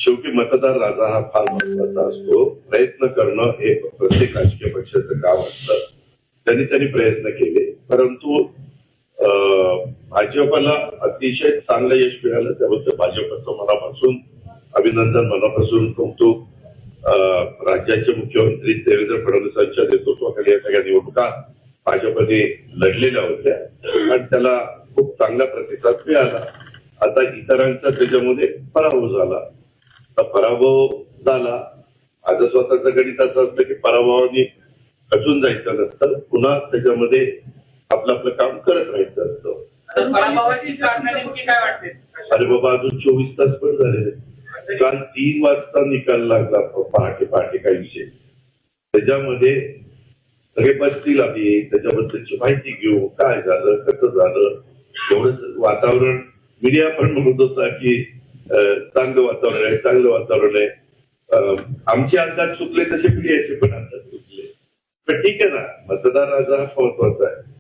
शेवटी मतदार राजा हा फार महत्वाचा असतो. प्रयत्न करणं हे प्रत्येक राजकीय पक्षाचं काम असतं. त्यांनी प्रयत्न केले, परंतु भाजपला अतिशय चांगलं यश मिळालं. त्याबद्दल भाजपचं मनापासून अभिनंदन, मनापासून कौतुक. राज्याचे मुख्यमंत्री देवेंद्र फडणवीसांच्या नेतृत्वाखाली या सगळ्या निवडणुका भाजपने लढलेल्या होत्या आणि त्याला खूप चांगला प्रतिसाद मिळाला. आता इतरांचा त्याच्यामध्ये पराभव झाला. पराभव झाला. माझं स्वतःचं गणित असं असतं की पराभवाने खचून जायचं नसतं, पुन्हा त्याच्यामध्ये आपलं आपलं काम करत राहायचं असतं. पराभवाची कारणं नेमकी काय वाटते? अरे बाबा, अजून 24 तास पण झाले. काल 3 वाजता निकाल लागला, पहाटे काही विषय. त्याच्यामध्ये सगळे बसतील, आम्ही त्याच्याबद्दलची माहिती घेऊ, काय झालं, कसं झालं. एवढंच वातावरण मीडिया पण म्हणत होता की चांगलं वातावरण आहे, चांगलं वातावरण आहे. आमचे अंदाज चुकले तसे मीडियाचे पण अंदाज चुकले. पण ठीक आहे ना, मतदार राजा हा महत्वाचा आहे.